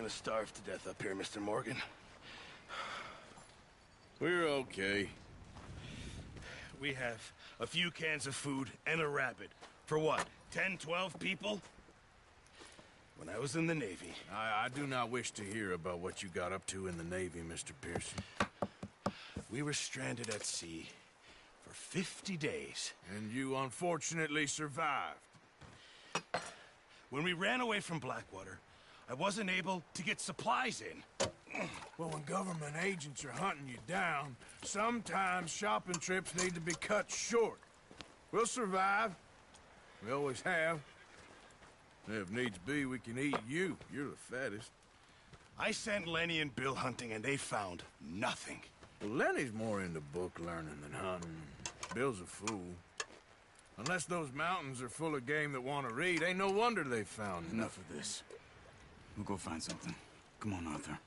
gonna starve to death up here, Mr. Morgan. We're okay. We have a few cans of food and a rabbit. For what, 10, 12 people? When I was in the Navy... I do not wish to hear about what you got up to in the Navy, Mr. Pearson. We were stranded at sea for 50 days. And you unfortunately survived. When we ran away from Blackwater, I wasn't able to get supplies in. Well, when government agents are hunting you down, sometimes shopping trips need to be cut short. We'll survive. We always have. If needs be, we can eat you. You're the fattest. I sent Lenny and Bill hunting, and they found nothing. Well, Lenny's more into book learning than hunting. Bill's a fool. Unless those mountains are full of game that want to read, ain't no wonder they found Enough of this. We'll go find something. Come on, Arthur.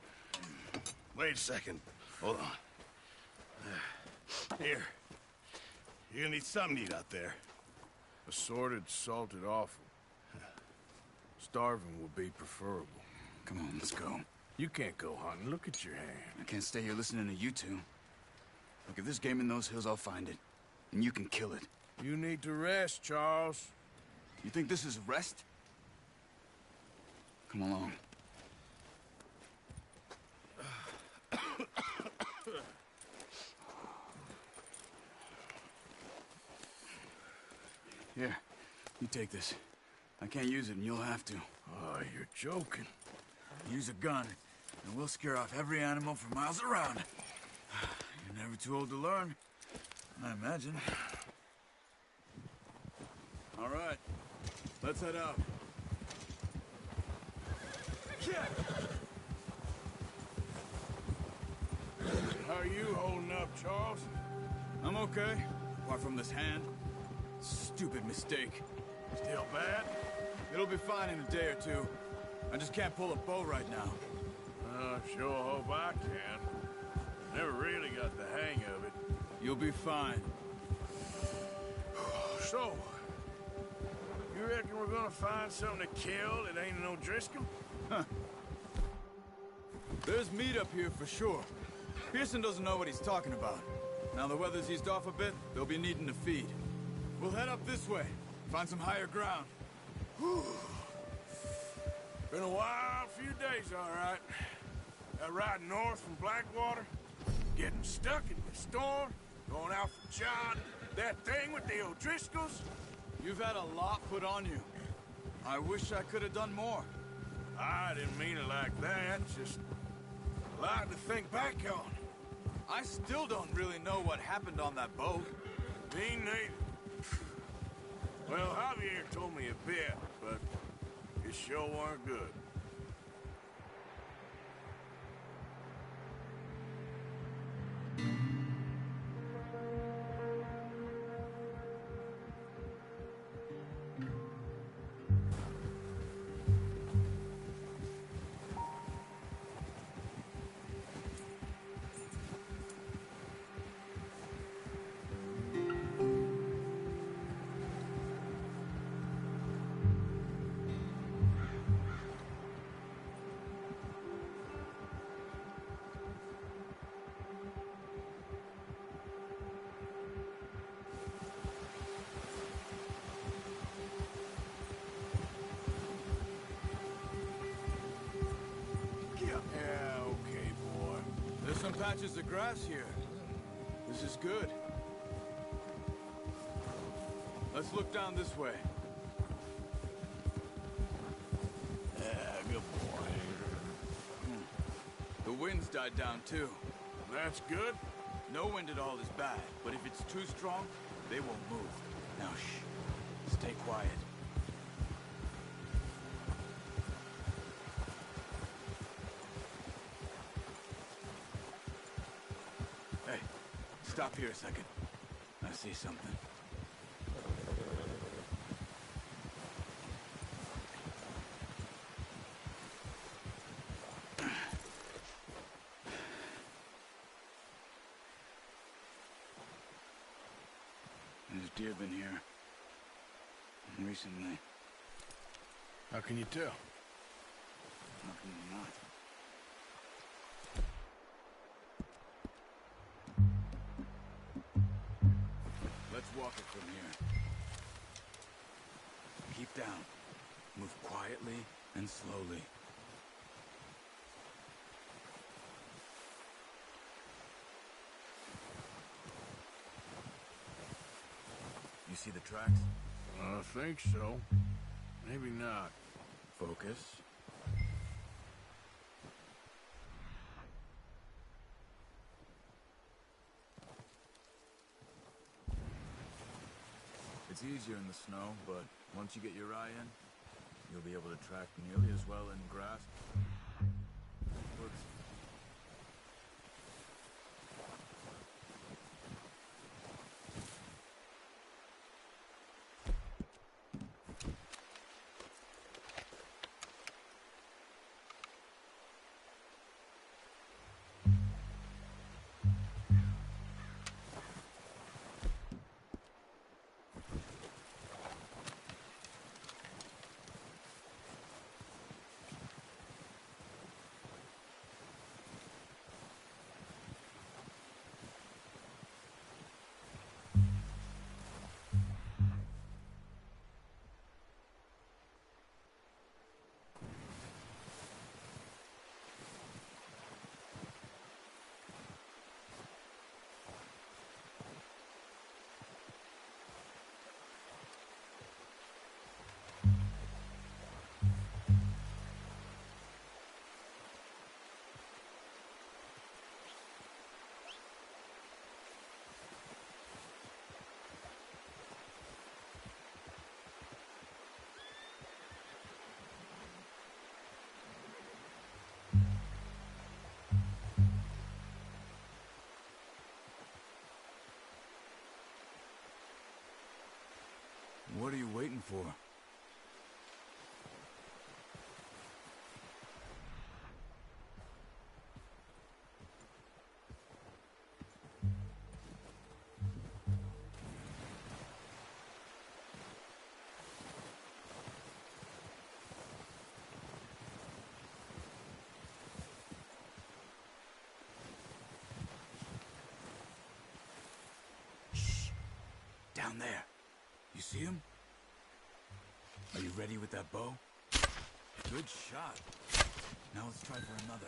Wait a second. Hold on. Here. You're gonna need something to eat out there. Assorted, salted offal. Starving will be preferable. Come on, let's go. You can't go hunting. Look at your hand. I can't stay here listening to you two. Look, if there's game in those hills, I'll find it. And you can kill it. You need to rest, Charles. You think this is rest? Come along. Here, you take this. I can't use it, and you'll have to. Oh, you're joking. Use a gun, and we'll scare off every animal for miles around. You're never too old to learn, I imagine. All right, let's head out. How are you holding up, Charles? I'm okay, apart from this hand. Stupid mistake. Still bad? It'll be fine in a day or two. I just can't pull a bow right now. Sure hope I can. Never really got the hang of it. You'll be fine. So, you reckon we're gonna find something to kill that ain't no Driscoll? Huh. There's meat up here for sure. Pearson doesn't know what he's talking about. Now the weather's eased off a bit, they'll be needing to feed. We'll head up this way, find some higher ground. Been a wild few days, all right. That ride north from Blackwater, getting stuck in the storm, going out for John, that thing with the O'Driscolls. You've had a lot put on you. I wish I could have done more. I didn't mean it like that, just a lot to think back on. I still don't really know what happened on that boat. Me neither. Well, Javier told me a bit, but it sure weren't good. Some patches of grass here. This is good. Let's look down this way. Yeah, good boy. The wind's died down too. That's good. No wind at all is bad, but if it's too strong, they won't move. Now shh. Stay quiet. Hey, stop here a second. I see something. There's deer been here. Recently. How can you tell? How can you not? walk it from here. Keep down. Move quietly and slowly. You see the tracks? I think so. Maybe not. Focus. It's easier in the snow, but once you get your eye in, you'll be able to track nearly as well in grass. Looks. What are you waiting for? Shh. Down there. You see him? Are you ready with that bow? Good shot. Now let's try for another.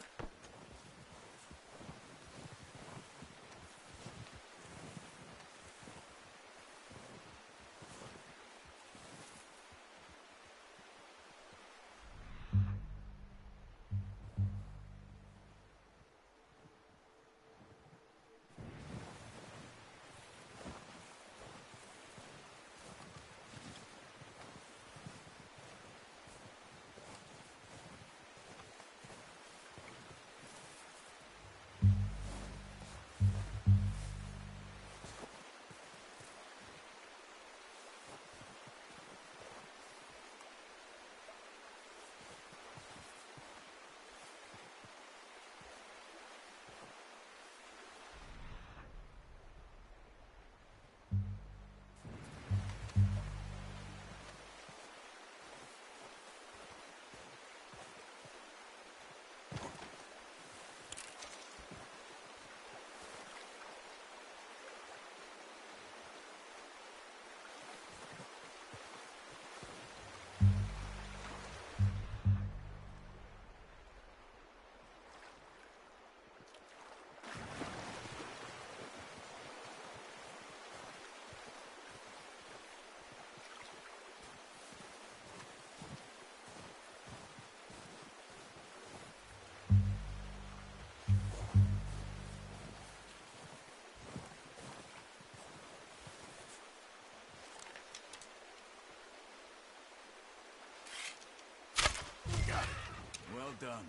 Well done.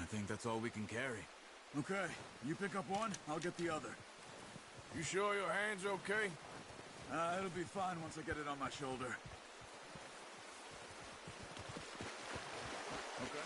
I think that's all we can carry. Okay, you pick up one, I'll get the other. You sure your hand's okay? It'll be fine once I get it on my shoulder. Okay.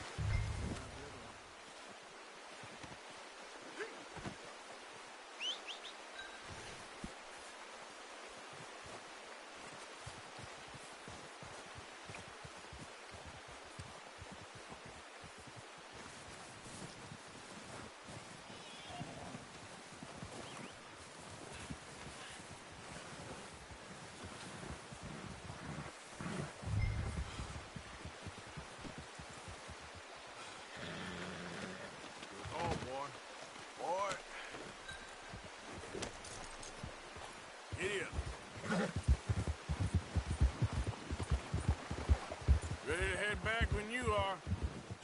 back when you are.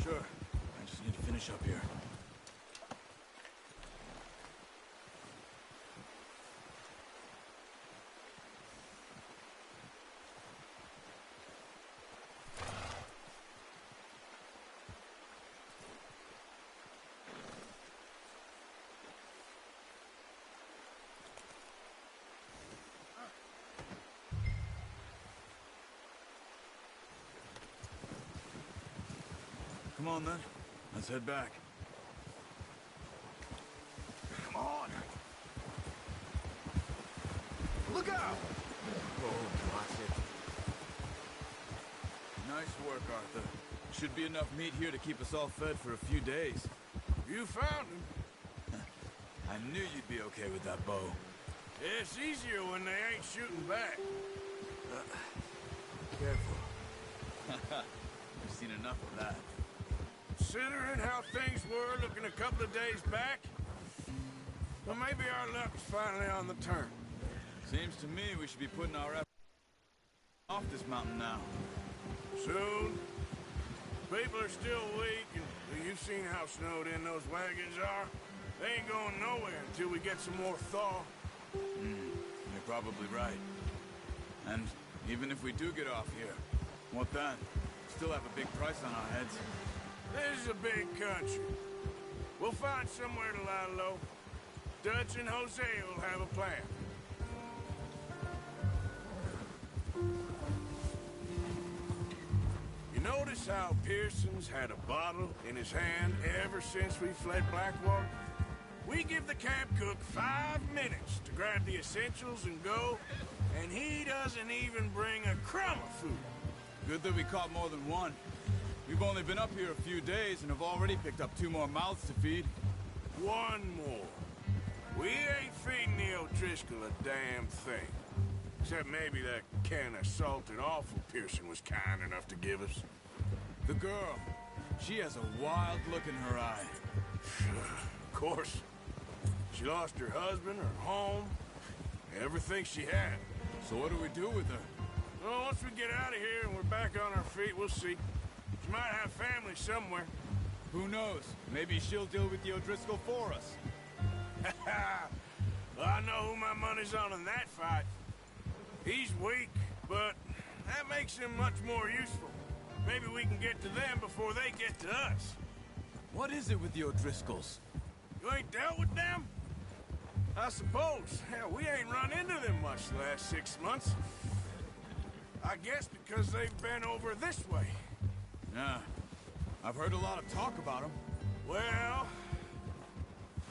Sure. I just need to finish up here. Come on, then. Let's head back. Come on! Look out! Oh, watch it. Nice work, Arthur. Should be enough meat here to keep us all fed for a few days. You found him. I knew you'd be okay with that bow. It's easier when they ain't shooting back. Careful. I've seen enough of that. Considering how things were looking a couple of days back, well, maybe our luck's finally on the turn. Seems to me we should be putting our efforts off this mountain now. Soon. People are still weak, and you've seen how snowed in those wagons are. They ain't going nowhere until we get some more thaw. You're probably right. And even if we do get off here, what then? Still have a big price on our heads. This is a big country. We'll find somewhere to lie low. Dutch and Jose will have a plan. You notice how Pearson's had a bottle in his hand ever since we fled Blackwater? We give the camp cook 5 minutes to grab the essentials and go, and he doesn't even bring a crumb of food. Good that we caught more than one. We've only been up here a few days and have already picked up 2 more mouths to feed. 1 more. We ain't feeding the O'Driscoll a damn thing. Except maybe that can of salted offal Pearson was kind enough to give us. The girl, she has a wild look in her eye. Of course. She lost her husband, her home, everything she had. So what do we do with her? Well, once we get out of here and we're back on our feet, we'll see. She might have family somewhere. Who knows? Maybe she'll deal with the O'Driscoll for us. Well, I know who my money's on in that fight. He's weak, but that makes him much more useful. Maybe we can get to them before they get to us. What is it with the O'Driscolls? You ain't dealt with them? I suppose. Hell, we ain't run into them much the last 6 months. I guess because they've been over this way. Yeah. I've heard a lot of talk about them. Well,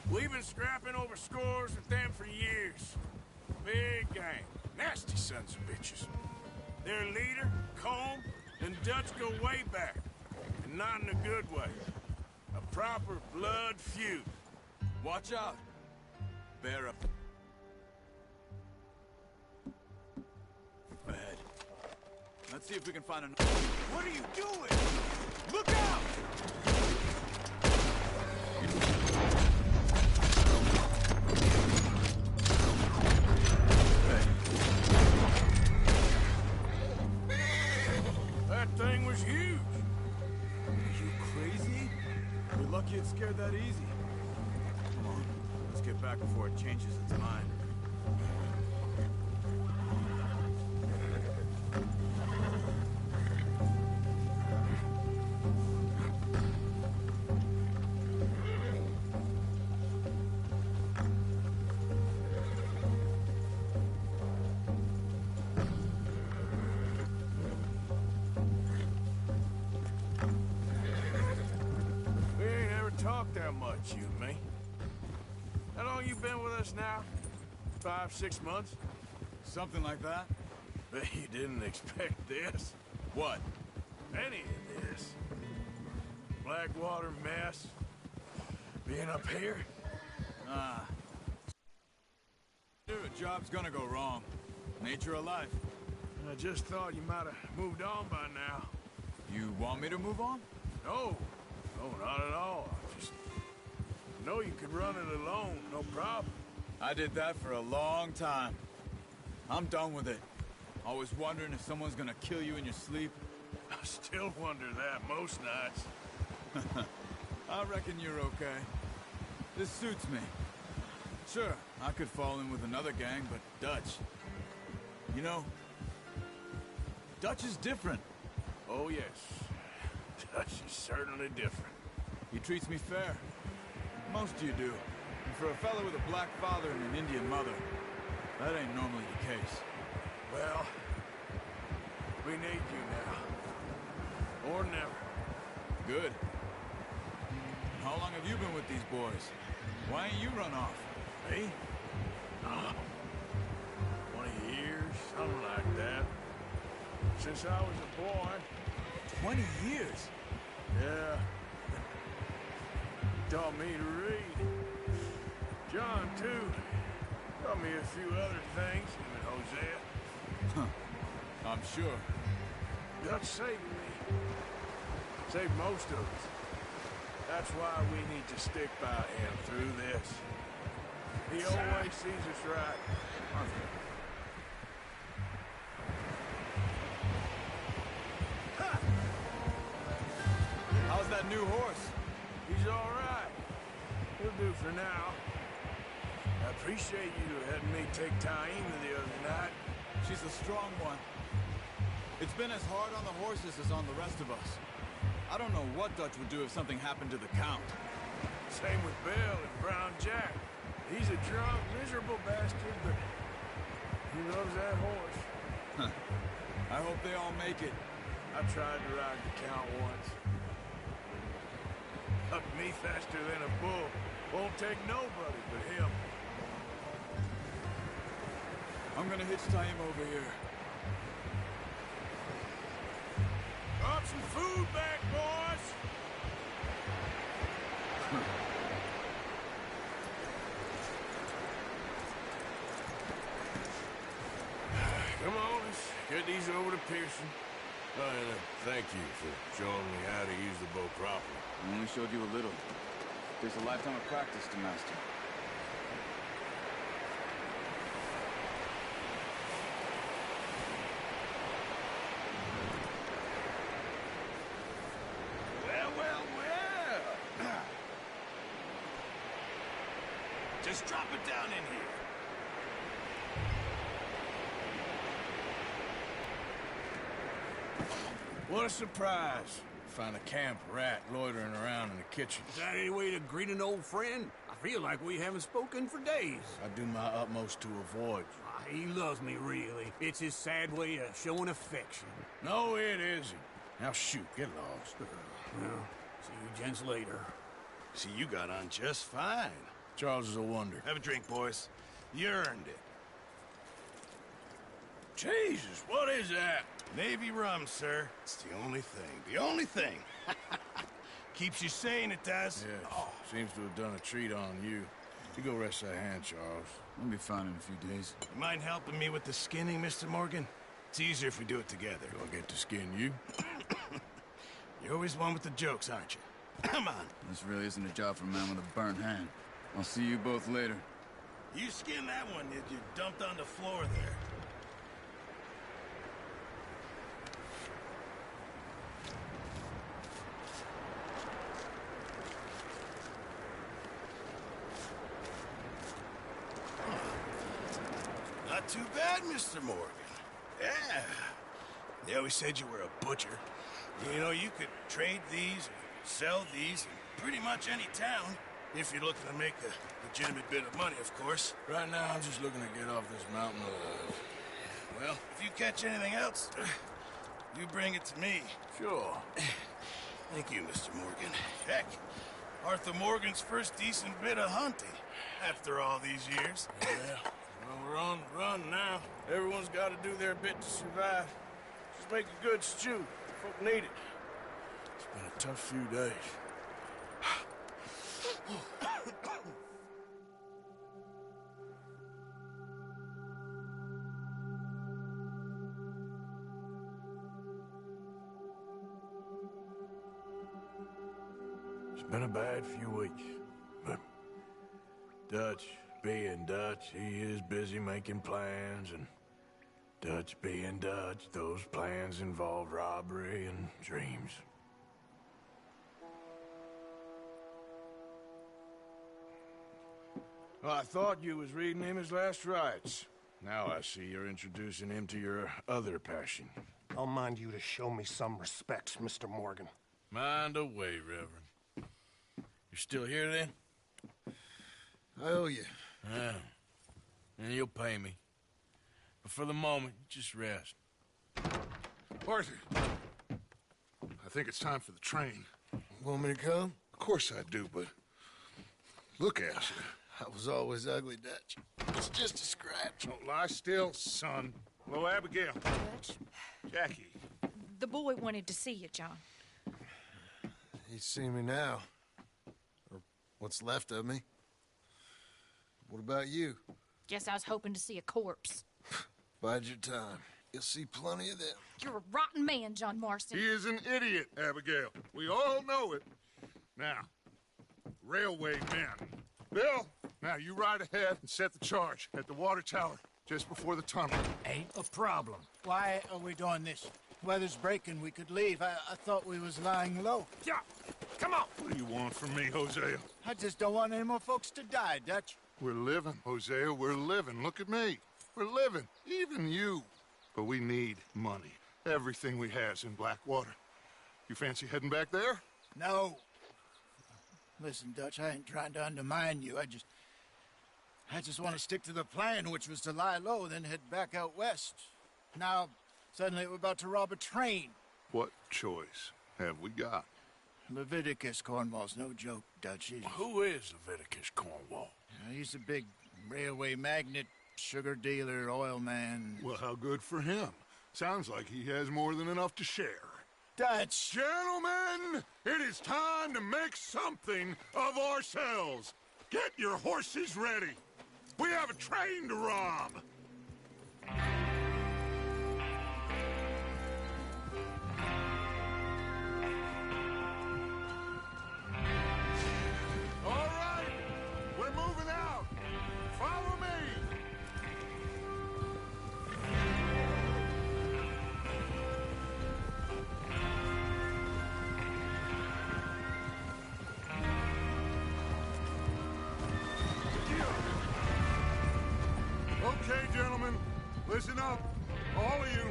we've been scrapping over scores with them for years. Big gang. Nasty sons of bitches. Their leader, Combe, and Dutch go way back. And not in a good way. A proper blood feud. Watch out. Bear up. Ahead. Let's see if we can find an... What are you doing? Look out! That thing was huge. Are you crazy? You're lucky it scared that easy. Come on, let's get back before it changes its mind. We ain't ever talked that much, you and me. How long you been with us now? 5, 6 months? Something like that? Bet you didn't expect this. What? Any of this. Blackwater mess. Being up here. Dude, a job's gonna go wrong. Nature of life. I just thought you might have moved on by now. You want me to move on? No. No, not at all. I just know you could run it alone, no problem. I did that for a long time. I'm done with it. Always wondering if someone's gonna kill you in your sleep. I still wonder that most nights. I reckon you're okay. This suits me. Sure, I could fall in with another gang, but Dutch... You know, Dutch is different. Oh, yes. Dutch is certainly different. He treats me fair. Most of you do. And for a fella with a black father and an Indian mother, that ain't normally the case. Well, we need you now. Or never. Good. How long have you been with these boys? Why ain't you run off? Me? 20 years, something like that. Since I was a boy. 20 years? Yeah. Taught me to read. John, too. Taught me a few other things, him and Hosea. Huh. I'm sure. Dutch saved me. Saved most of us. That's why we need to stick by him through this. He always sees us right. How's that new horse? He's all right. He'll do for now. I appreciate you letting me take Taima the other night. She's a strong one. It's been as hard on the horses as on the rest of us. I don't know what Dutch would do if something happened to the Count. Same with Bill and Brown Jack. He's a drunk, miserable bastard, but he loves that horse. Huh. I hope they all make it. I tried to ride the Count once. Hucked me faster than a bull. Won't take nobody but him. I'm gonna hitch Taima over here. Drop some food back, boys! Come on, let's get these over to Pearson. Oh, and thank you for showing me how to use the bow properly. I only showed you a little. Takes a lifetime of practice to master. Well. Just drop it down in here. What a surprise. Find a camp rat loitering around in the kitchen. Is that any way to greet an old friend? I feel like we haven't spoken for days. I do my utmost to avoid. He loves me, really. It's his sad way of showing affection. No, it isn't. Now shoot, get lost. Well, see you gents later. See, you got on just fine. Charles is a wonder. Have a drink, boys. You earned it. Jesus, what is that? Navy rum, sir. It's the only thing. The only thing. Keeps you sane, it does. Yes, seems to have done a treat on you. You go rest that hand, Charles. I'll be fine in a few days. You mind helping me with the skinning, Mr. Morgan? It's easier if we do it together. Do I get to skin you? You're always one with the jokes, aren't you? Come on. This really isn't a job for a man with a burnt hand. I'll see you both later. You skinned that one that you dumped on the floor there. Not too bad, Mr. Morgan. Yeah. They always said you were a butcher. You know, you could trade these, or sell these, in pretty much any town, if you're looking to make a legitimate bit of money, of course. Right now, I'm just looking to get off this mountain alive. Well, if you catch anything else, you bring it to me. Sure. Thank you, Mr. Morgan. Heck, Arthur Morgan's first decent bit of hunting, after all these years. Yeah. Well, we're on the run now. Everyone's got to do their bit to survive. Just make a good stew. Folk need it. It's been a tough few days. It's been a bad few weeks, but Dutch, being Dutch, he is busy making plans and Dutch being Dutch, those plans involve robbery and dreams. Well, I thought you was reading him his last rites. Now I see you're introducing him to your other passion. I'll mind you to show me some respect, Mr. Morgan. Mind away, Reverend. You're still here, then? I owe you. Yeah. And you'll pay me. But for the moment, just rest. Arthur, I think it's time for the train. Want me to come? Of course I do, but look at you. I was always ugly, Dutch. It's just a scratch. Don't lie still, son. Hello, Abigail. Dutch, Jackie. the boy wanted to see you, John. He's seen me now. Or what's left of me. What about you? Guess I was hoping to see a corpse. Bide your time. You'll see plenty of them. You're a rotten man, John Marston. He is an idiot, Abigail. We all know it. Now, railway men. Bill, now you ride ahead and set the charge at the water tower just before the tunnel. Ain't a problem. Why are we doing this? Weather's breaking. We could leave. I thought we was lying low. Yeah, come on. What do you want from me, Hosea? I just don't want any more folks to die, Dutch. We're living, Hosea. We're living. Look at me. We're living. Even you. But we need money. Everything we has in Blackwater. You fancy heading back there? No. Listen, Dutch, I ain't trying to undermine you. I just want to stick to the plan, which was to lie low, then head back out west. Now, suddenly we're about to rob a train. What choice have we got? Leviticus Cornwall's no joke, Dutch. Who is Leviticus Cornwall? He's a big railway magnate, sugar dealer, oil man. Well, how good for him. Sounds like he has more than enough to share. Dutch! Gentlemen, it is time to make something of ourselves. Get your horses ready. We have a train to rob. All right, we're moving out. Follow me. Okay, gentlemen, listen up, all of you.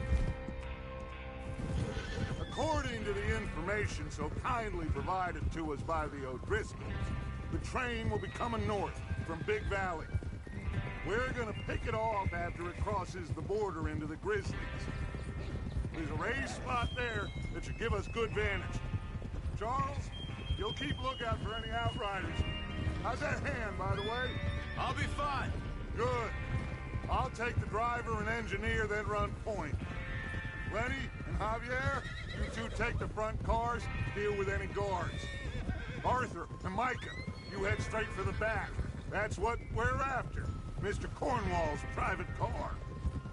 According to the information so kindly provided to us by the O'Driscolls, the train will be coming north from Big Valley. We're gonna pick it off after it crosses the border into the Grizzlies. There's a raised spot there that should give us good vantage. Charles, you'll keep lookout for any outriders. How's that hand, by the way? I'll be fine. Good. I'll take the driver and engineer, then run point. Lenny and Javier, you two take the front cars, deal with any guards. Arthur and Micah, you head straight for the back. That's what we're after. Mr. Cornwall's private car.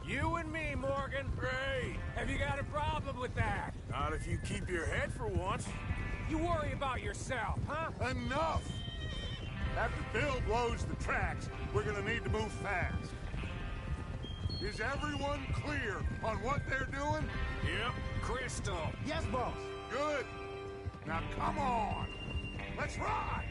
You and me, Morgan. Great. Have you got a problem with that? Not if you keep your head for once. You worry about yourself, huh? Enough! After Bill blows the tracks, we're gonna need to move fast. Is everyone clear on what they're doing? Yep. Crystal. Yes, boss. Good. Now come on. Let's ride.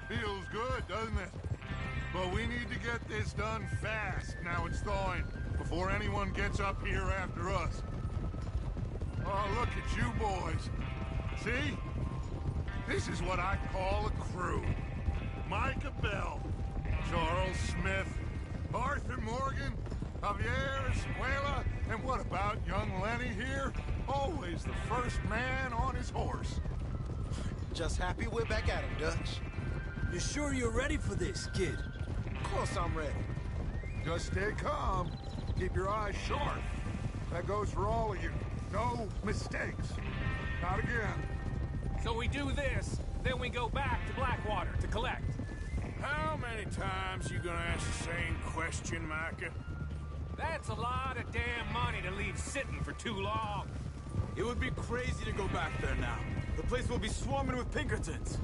Feels good, doesn't it? But we need to get this done fast. Now it's thawing, before anyone gets up here after us. Oh, look at you boys. See? This is what I call a crew. Micah Bell, Charles Smith, Arthur Morgan, Javier Escuela, and what about young Lenny here? Always the first man on his horse. Just happy we're back at him, Dutch. You sure you're ready for this, kid? Of course I'm ready. Just stay calm. Keep your eyes sharp. That goes for all of you. No mistakes. Not again. So we do this, then we go back to Blackwater to collect. How many times you gonna ask the same question, Micah? That's a lot of damn money to leave sitting for too long. It would be crazy to go back there now. The place will be swarming with Pinkertons.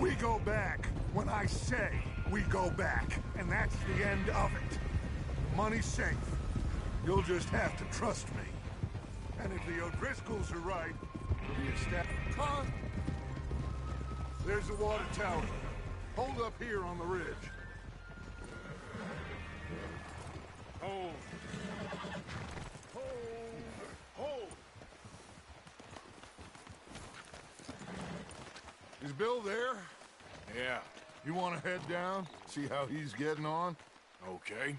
We go back when I say we go back, and that's the end of it. Money's safe. You'll just have to trust me. And if the O'Driscolls are right, it'll be a step. Huh? There's the water tower. Hold up here on the ridge. Hold. Hold. Hold. Is Bill there? Yeah. You want to head down? See how he's getting on? Okay.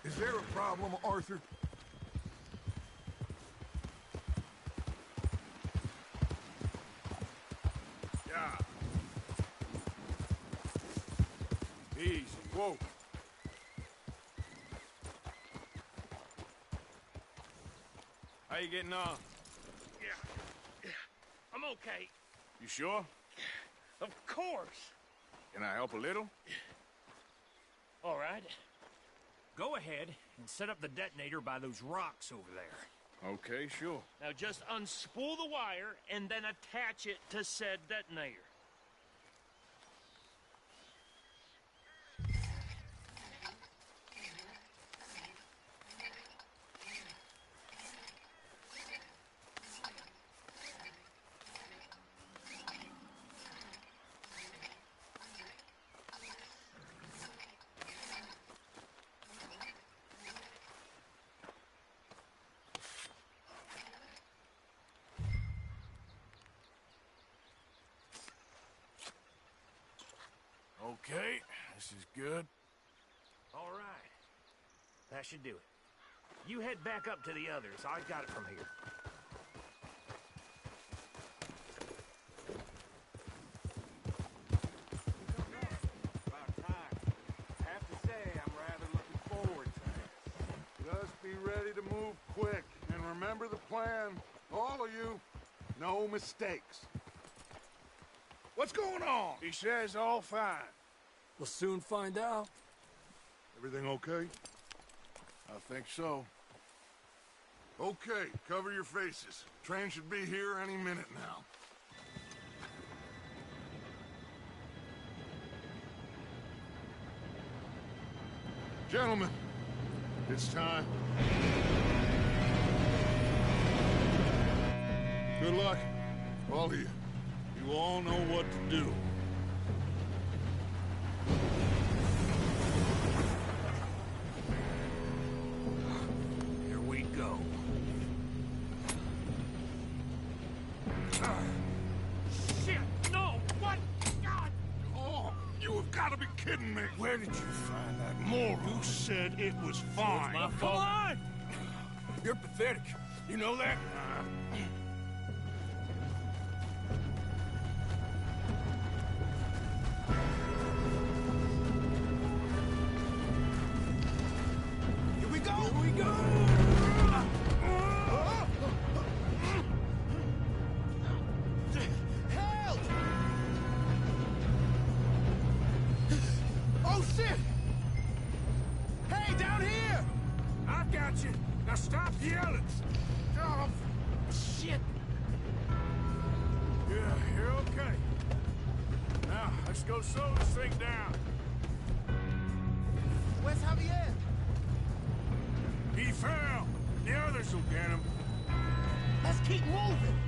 Is there a problem, Arthur? Yeah. Easy. Whoa. How you getting on? Yeah. I'm okay. You sure? Of course. Can I help a little? All right. Go ahead and set up the detonator by those rocks over there. Okay, sure. Now just unspool the wire and then attach it to said detonator. Okay, this is good. All right. That should do it. You head back up to the others. I got it from here. About time. I have to say, I'm rather looking forward to it. Just be ready to move quick. And remember the plan. All of you, no mistakes. What's going on? He says all fine. We'll soon find out. Everything okay? I think so. Okay, cover your faces. Train should be here any minute now. Gentlemen, it's time. Good luck, all of you. You all know what to do. Here we go. Shit! No! What? God! Oh, you have got to be kidding me. Where did you find that moron? You said it was fine. My Come fault. on! You're pathetic. You know that? Here we go! Here we go! Help! Oh, shit! Hey, down here! I've got you. Now stop yelling! Oh, shit! Yeah, you're okay. Now, let's go slow this thing down. Where's Javier? He fell. The others will get him. Let's keep moving.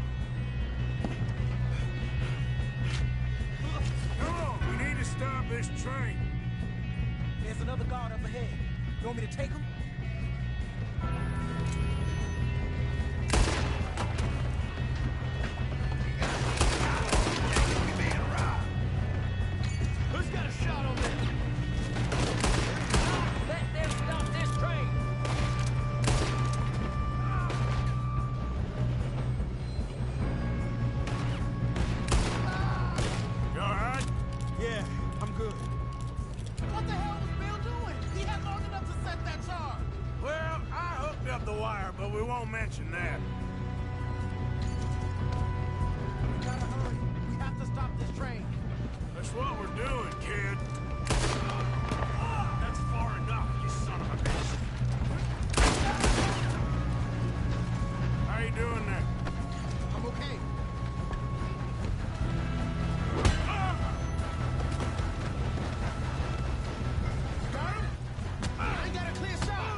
Come on, we need to stop this train. There's another guard up ahead. You want me to take him? Who's got a shot on this? Let them stop this train! You all right? Yeah, I'm good. What the hell was Bill doing? He had long enough to set that charge. Well, I hooked up the wire, but we won't mention that. We gotta hurry. We have to stop this train. That's what we're doing, kid. That's far enough, you son of a bitch. How you doing there? I'm okay. You got him? I ain't got a clear shot.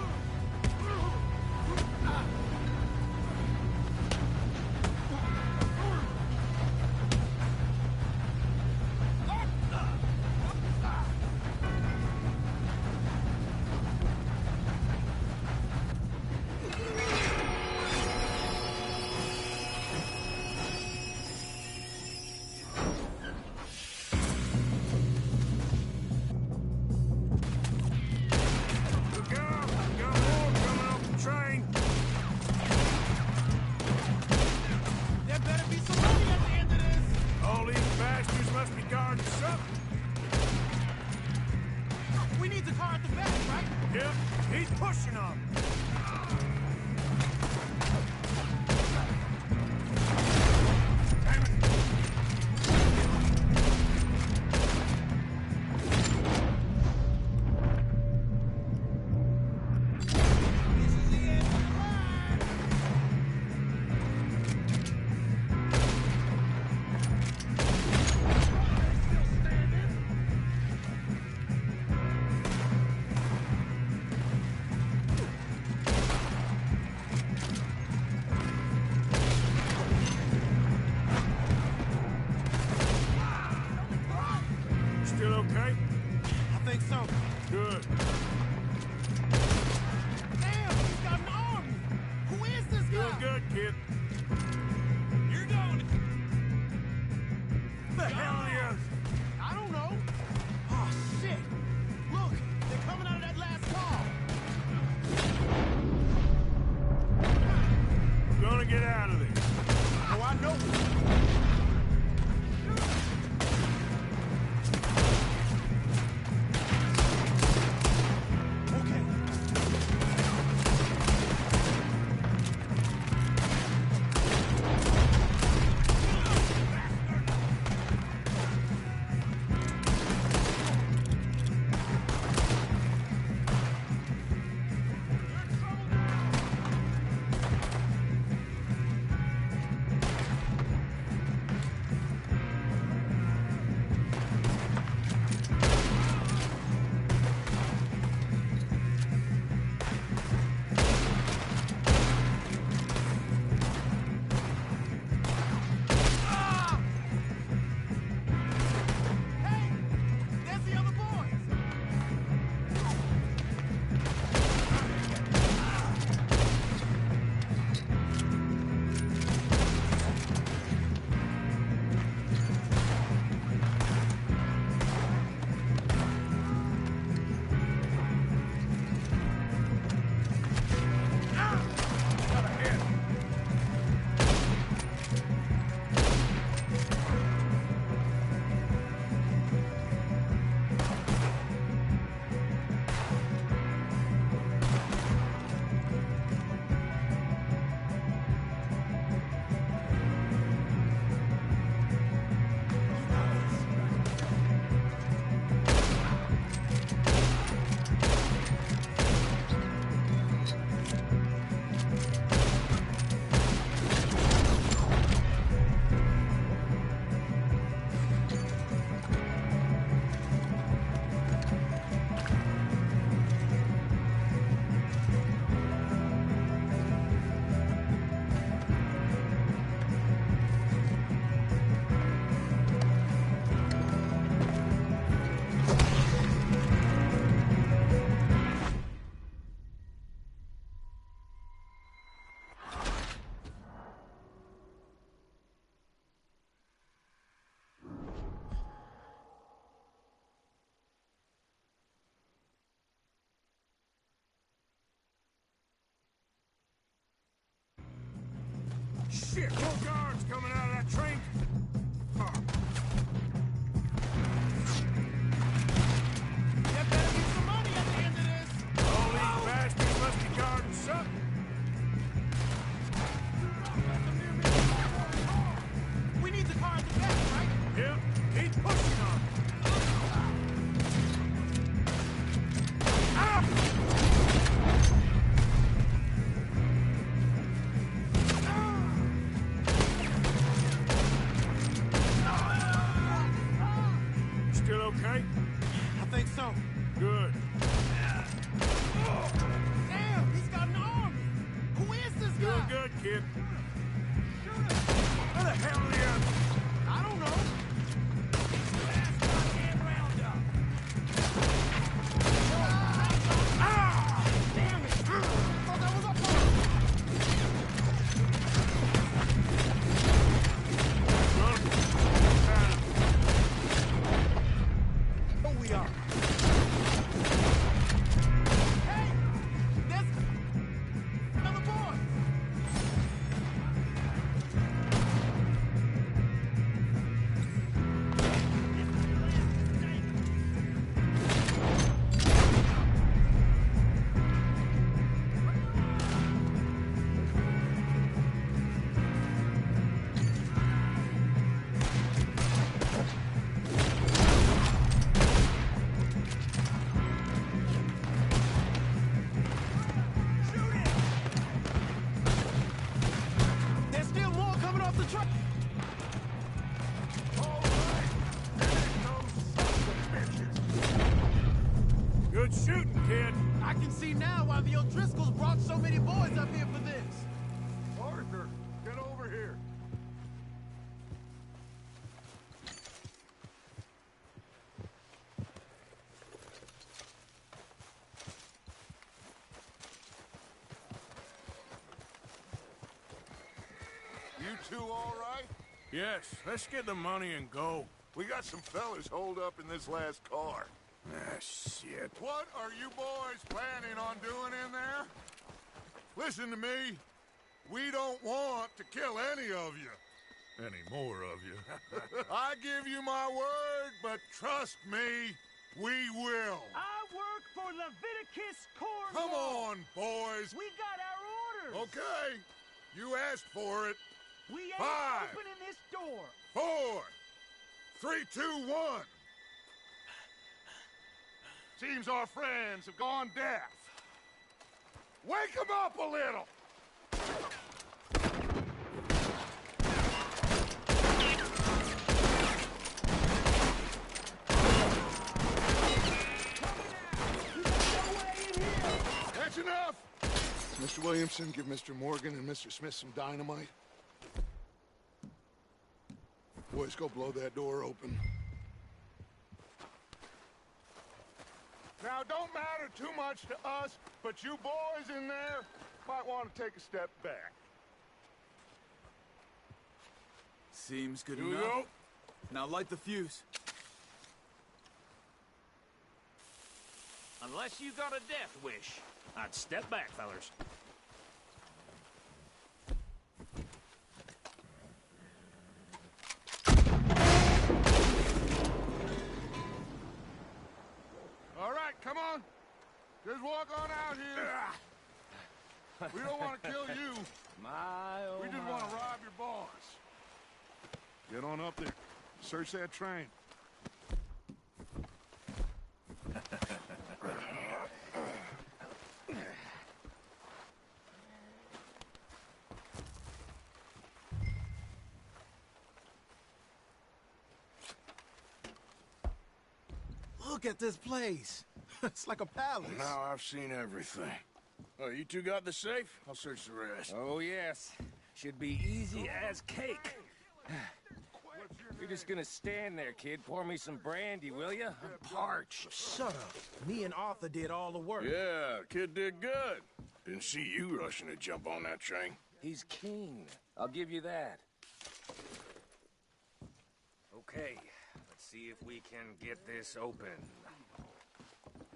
Shit, more guards coming out of that train. There better be some money at the end of this. All these bastards must be guarding something. We need the car at the back, right? Yep, keep pushing on. Still okay? I think so. Good. Damn, he's got an army. Who is this guy? Doing good, kid. Where the hell are the others? I don't know. Last goddamn roundup. Damn it. Thought that was a Oh, we are. Hey! There's another boy! There's still more coming off the truck. Good shooting, kid. I can see now why the O'Driscolls brought so many boys up here for this. Arthur, get over here. You two all right? Yes, let's get the money and go. We got some fellas holed up in this last car. Ah, shit. What are you boys planning on doing in there? Listen to me. We don't want to kill any of you. Any more of you? I give you my word, but trust me, we will. I work for Leviticus Corps. Come on, boys. We got our orders. Okay. You asked for it. We ain't 5, opening this door. 4, 3, 2, 1. Seems our friends have gone deaf. Wake them up a little. That's enough. Mr. Williamson, give Mr. Morgan and Mr. Smith some dynamite. Boys, go blow that door open. Now, don't matter too much to us, but you boys in there might want to take a step back. Seems good Here we enough. go. Now light the fuse. Unless you got a death wish, I'd step back, fellers. All right, come on. Just walk on out here. We don't want to kill you. We just want to rob your boss. Get on up there. Search that train. Look at this place. It's like a palace. Now I've seen everything. Oh, you two got the safe? I'll search the rest. Oh, yes. Should be easy as cake. You're just gonna stand there, kid. Pour me some brandy, will you? I'm parched. Shut up. Me and Arthur did all the work. Yeah, kid did good. Didn't see you rushing to jump on that train. He's keen. I'll give you that. Okay, let's see if we can get this open.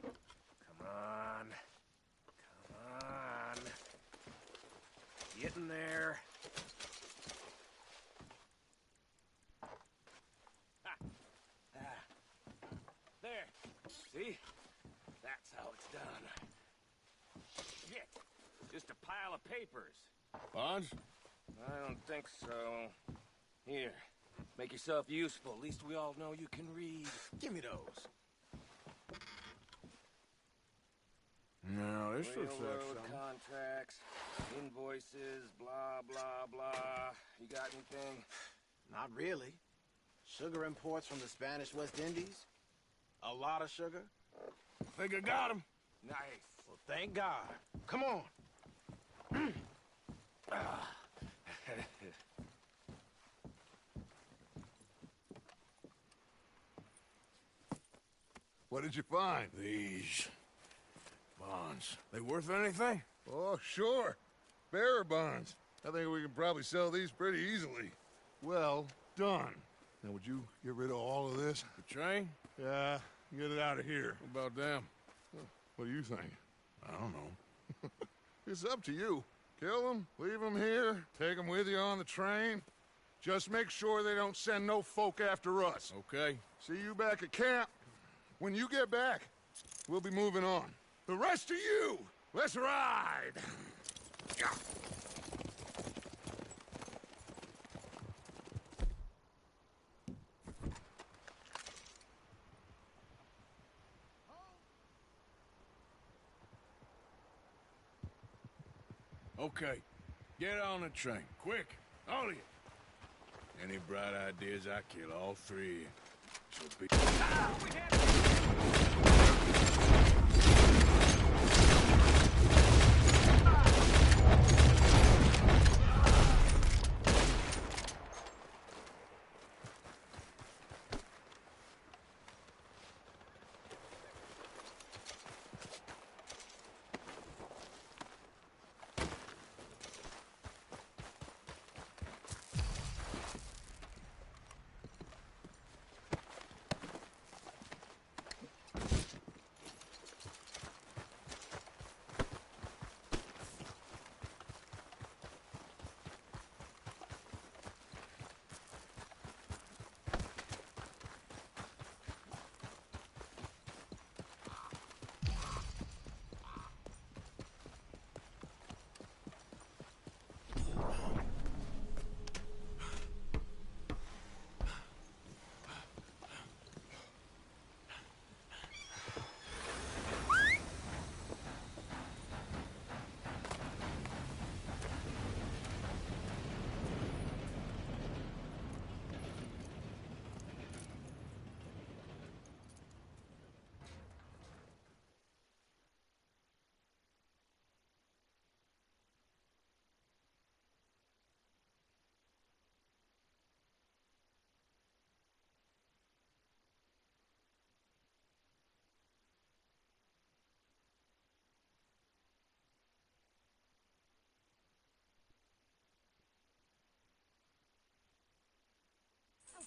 Come on. Come on. Get in there. papers. Bonds? I don't think so. Here, make yourself useful. At least we all know you can read. Give me those. No, this looks like Railroad something. contracts, invoices, blah, blah, blah. You got anything? Not really. Sugar imports from the Spanish West Indies. A lot of sugar. Think I got him. Nice. Well, thank God. Come on. What did you find? These bonds. They worth anything? Oh, sure. Bearer bonds. I think we can probably sell these pretty easily. Well done. Now, would you get rid of all of this? The train? Yeah, get it out of here. What about them? What do you think? I don't know. It's up to you. Kill them, leave them here, take them with you on the train. Just make sure they don't send no folk after us. Okay. See you back at camp. When you get back, we'll be moving on. The rest of you, let's ride! Okay. Get on the train. Quick. All of you. Any bright ideas, I kill all three. So be... Oh,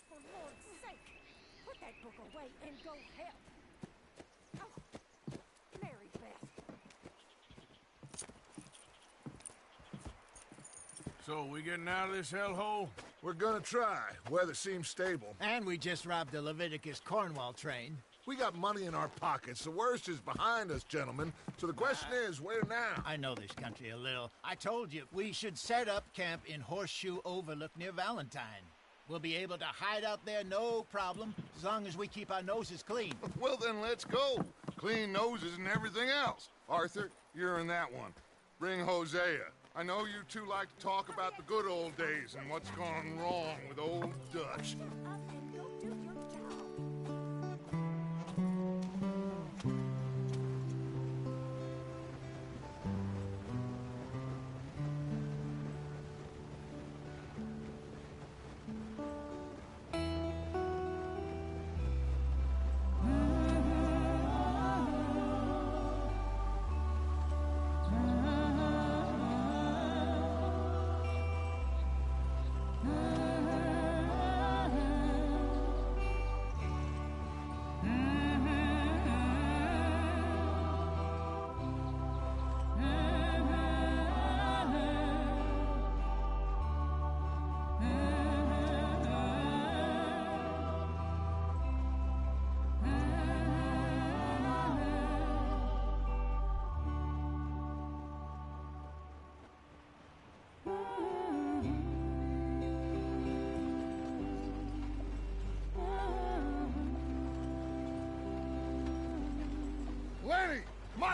for Lord's sake! Put that book away and go help! Oh, Mary Beth. So, we getting out of this hellhole? We're gonna try. Weather seems stable. And we just robbed the Leviticus Cornwall train. We got money in our pockets. The worst is behind us, gentlemen. So the question is, where now? I know this country a little. I told you, we should set up camp in Horseshoe Overlook near Valentine. We'll be able to hide out there, no problem, as long as we keep our noses clean. Well, then let's go. Clean noses and everything else. Arthur, you're in that one. Bring Hosea. I know you two like to talk about the good old days and what's gone wrong with old Dutch.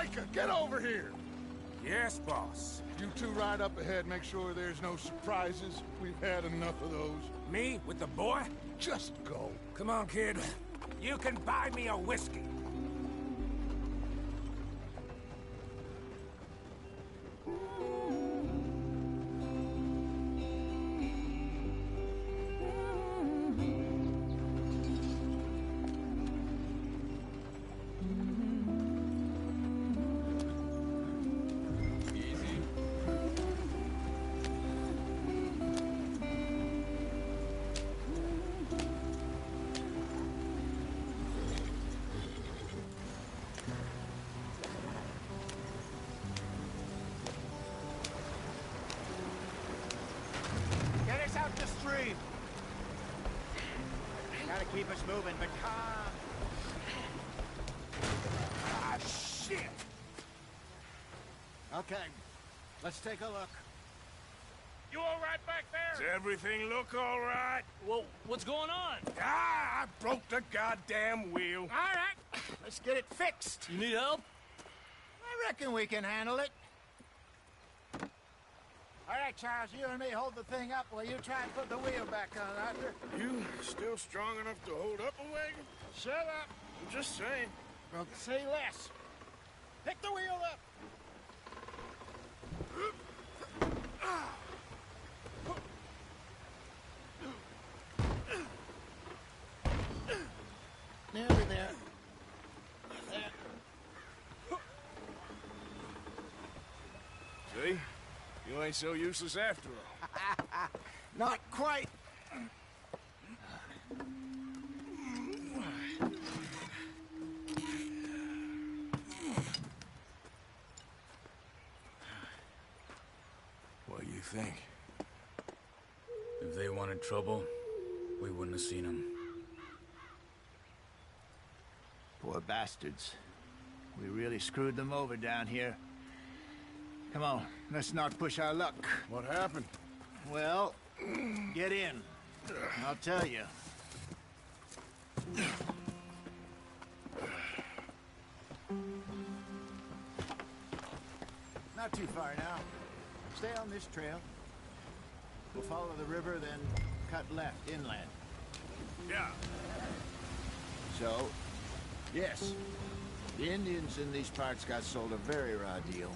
Micah, get over here! Yes, boss. You two ride up ahead, make sure there's no surprises. We've had enough of those. Me with the boy? Just go. Come on, kid. You can buy me a whiskey. Get us out the stream. Gotta keep us moving, but calm. Ah, shit! Okay, let's take a look. You all right back there? Does everything look all right? Well, what's going on? Ah, I broke the goddamn wheel. All right, let's get it fixed. You need help? I reckon we can handle it. All right, Charles, you and me hold the thing up while you try and put the wheel back on, Arthur. You still strong enough to hold up a wagon? Shut up. I'm just saying. Well, say less. Pick the wheel up. Nearly there. See? You ain't so useless after all. Not quite. What do you think? If they wanted trouble, we wouldn't have seen them. Poor bastards. We really screwed them over down here. Come on, let's not push our luck. What happened? Well, get in. I'll tell you. Not too far now. Stay on this trail. We'll follow the river, then cut left inland. Yeah. So, yes, the Indians in these parts got sold a very raw deal.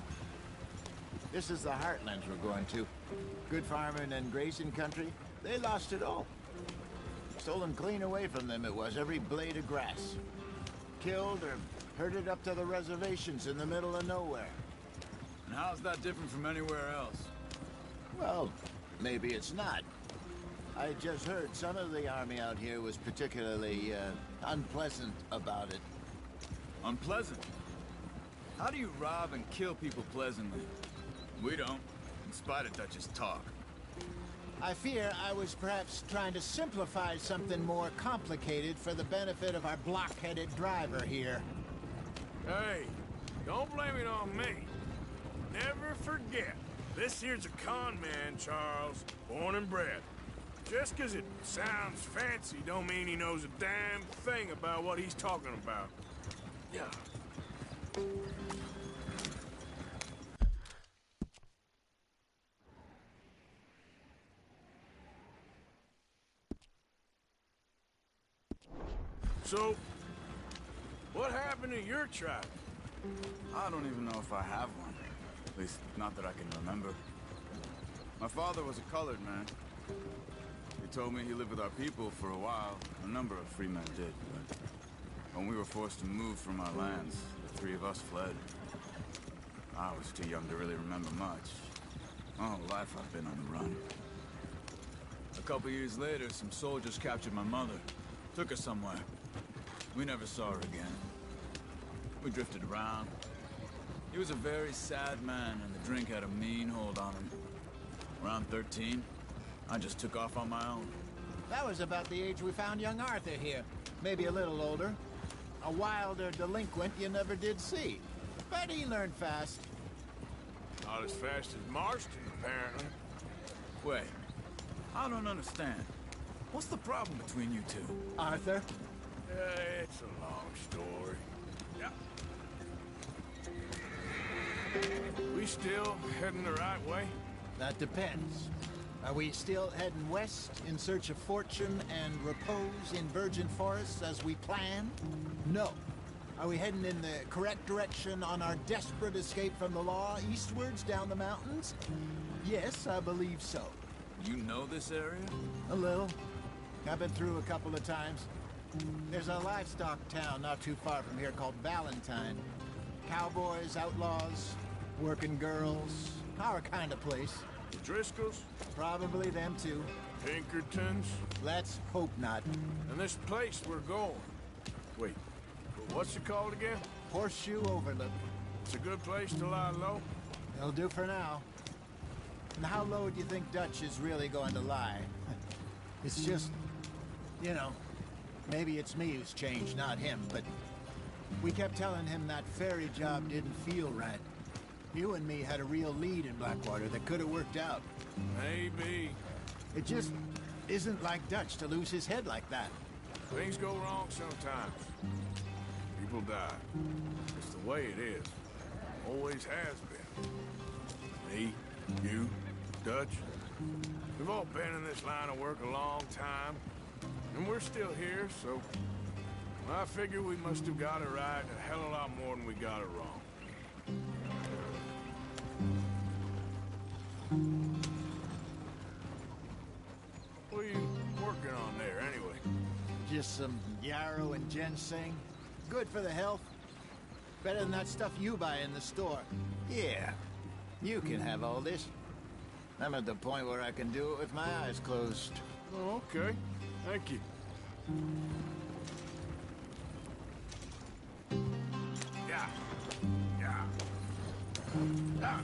This is the heartlands we're going to. Good farming and grazing country, they lost it all. Stolen clean away from them it was, every blade of grass. Killed or herded up to the reservations in the middle of nowhere. And how's that different from anywhere else? Well, maybe it's not. I just heard some of the army out here was particularly, unpleasant about it. Unpleasant? How do you rob and kill people pleasantly? We don't, in spite of Dutch's talk. I fear I was perhaps trying to simplify something more complicated for the benefit of our block-headed driver here. Hey, don't blame it on me. Never forget, this here's a con man, Charles, born and bred. Just 'cause it sounds fancy don't mean he knows a damn thing about what he's talking about. Yeah. So, what happened to your tribe? I don't even know if I have one. At least, not that I can remember. My father was a colored man. He told me he lived with our people for a while. A number of free men did, but when we were forced to move from our lands, the three of us fled. I was too young to really remember much. My whole life I've been on the run. A couple years later, some soldiers captured my mother. Took her somewhere. We never saw her again. We drifted around. He was a very sad man, and the drink had a mean hold on him. Around 13, I just took off on my own. That was about the age we found young Arthur here. Maybe a little older. A wilder delinquent you never did see. But he learned fast. Not as fast as Marston, apparently. Wait, I don't understand. What's the problem between you two? Arthur? It's a long story. Yeah. We still heading the right way? That depends. Are we still heading west in search of fortune and repose in virgin forests as we planned? No. Are we heading in the correct direction on our desperate escape from the law eastwards down the mountains? Yes, I believe so. You know this area? A little. I've been through a couple of times. There's a livestock town not too far from here called Valentine. Cowboys, outlaws, working girls, our kind of place. The Driscolls? Probably them too. Pinkertons? Let's hope not. And this place we're going. Wait, what's it called again? Horseshoe Overlook. It's a good place to lie low? It'll do for now. And how low do you think Dutch is really going to lie? It's just, you know, maybe it's me who's changed, not him, but we kept telling him that ferry job didn't feel right. You and me had a real lead in Blackwater that could have worked out. Maybe. It just isn't like Dutch to lose his head like that. Things go wrong sometimes. People die. It's the way it is. Always has been. Me, you, Dutch. We've all been in this line of work a long time. And we're still here, so I figure we must have got it right a hell of a lot more than we got it wrong. What are you working on there, anyway? Just some yarrow and ginseng. Good for the health. Better than that stuff you buy in the store. Yeah, you can have all this. I'm at the point where I can do it with my eyes closed. Oh, okay. Thank you. Yeah. Yeah. Yeah.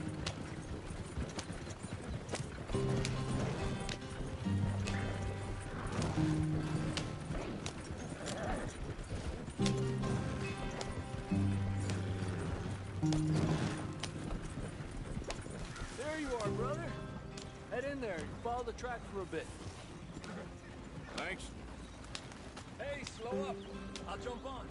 There you are, brother. Head in there and follow the track for a bit. Thanks. Hey, slow up. I'll jump on.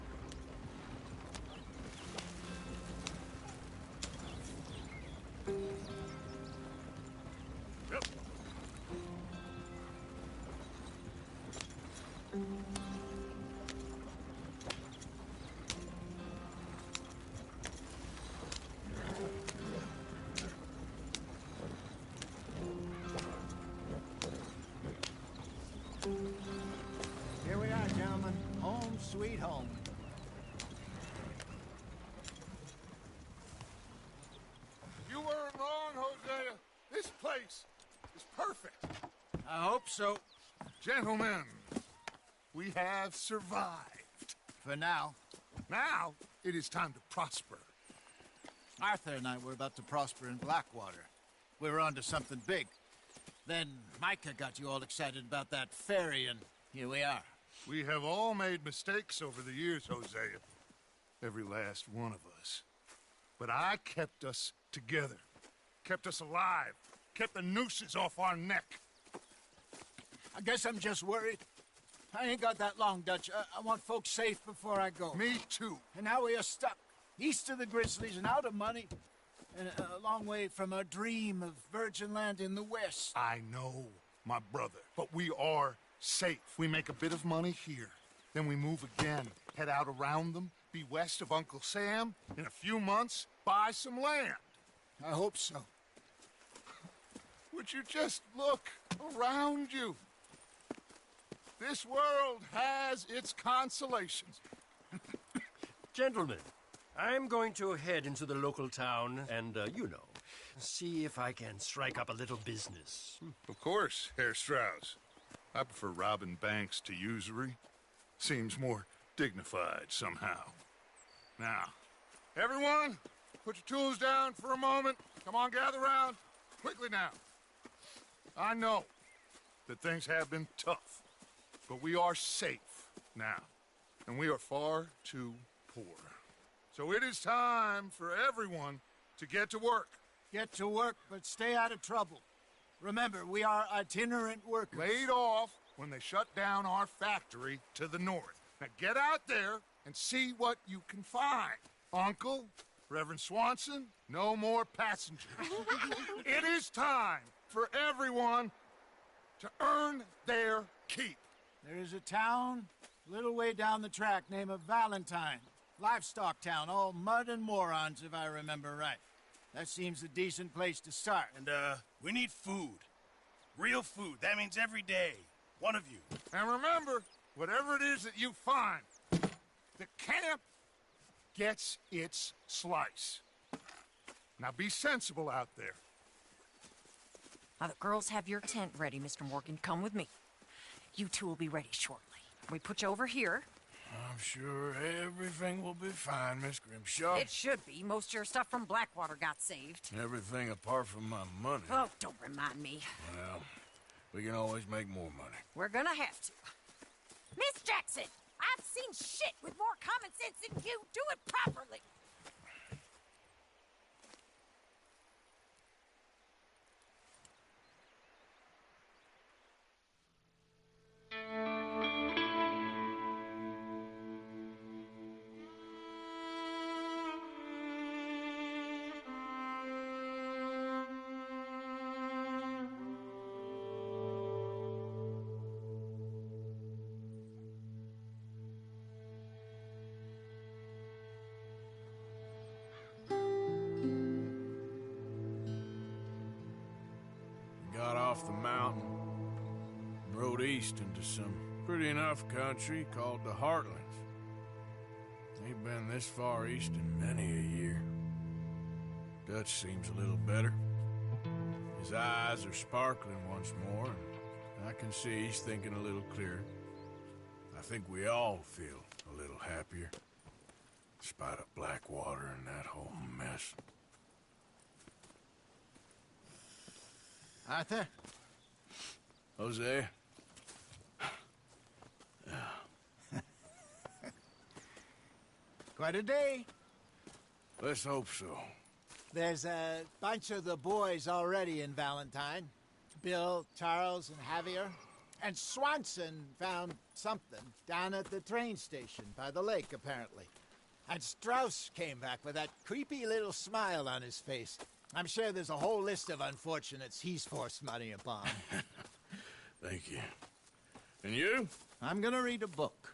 Yep. Here we are, gentlemen. Home sweet home. You weren't wrong, Hosea. This place is perfect. I hope so. Gentlemen, we have survived. For now. Now, it is time to prosper. Arthur and I were about to prosper in Blackwater. We were onto something big. Then Micah got you all excited about that ferry, and here we are. We have all made mistakes over the years, Hosea. Every last one of us. But I kept us together. Kept us alive. Kept the nooses off our neck. I guess I'm just worried. I ain't got that long, Dutch. I want folks safe before I go. Me too. And now we are stuck, east of the Grizzlies and out of money, and a long way from our dream of virgin land in the west. I know, my brother, but we are safe. We make a bit of money here, then we move again, head out around them, be west of Uncle Sam, in a few months, buy some land. I hope so. Would you just look around you? This world has its consolations. Gentlemen, I'm going to head into the local town and, you know, see if I can strike up a little business. Of course, Herr Strauss. I prefer robbing banks to usury. Seems more dignified somehow. Now, everyone, put your tools down for a moment. Come on, gather round. Quickly now. I know that things have been tough, but we are safe now, and we are far too poor. So it is time for everyone to get to work. Get to work, but stay out of trouble. Remember, we are itinerant workers. Laid off when they shut down our factory to the north. Now get out there and see what you can find. Uncle, Reverend Swanson, no more passengers. It is time for everyone to earn their keep. There is a town a little way down the track named Valentine. Livestock town, all mud and morons, if I remember right. That seems a decent place to start. And, we need food. Real food. That means every day. One of you. And remember, whatever it is that you find, the camp gets its slice. Now be sensible out there. Now the girls have your tent ready, Mr. Morgan. Come with me. You two will be ready shortly. We put you over here. I'm sure everything will be fine, Miss Grimshaw. It should be. Most of your stuff from Blackwater got saved. Everything apart from my money. Oh, don't remind me. Well, we can always make more money. We're gonna have to. Miss Jackson, I've seen shit with more common sense than you. Do it properly. Got off the mountain, rode east into some pretty enough country called the Heartlands. Ain't been this far east in many a year. Dutch seems a little better. His eyes are sparkling once more, and I can see he's thinking a little clearer. I think we all feel a little happier, in spite of Blackwater and that whole mess. Arthur? Jose? Quite a day. Let's hope so. There's a bunch of the boys already in Valentine. Bill, Charles, and Javier. And Swanson found something down at the train station by the lake, apparently. And Strauss came back with that creepy little smile on his face. I'm sure there's a whole list of unfortunates he's forced money upon. Thank you. And you? I'm gonna read a book.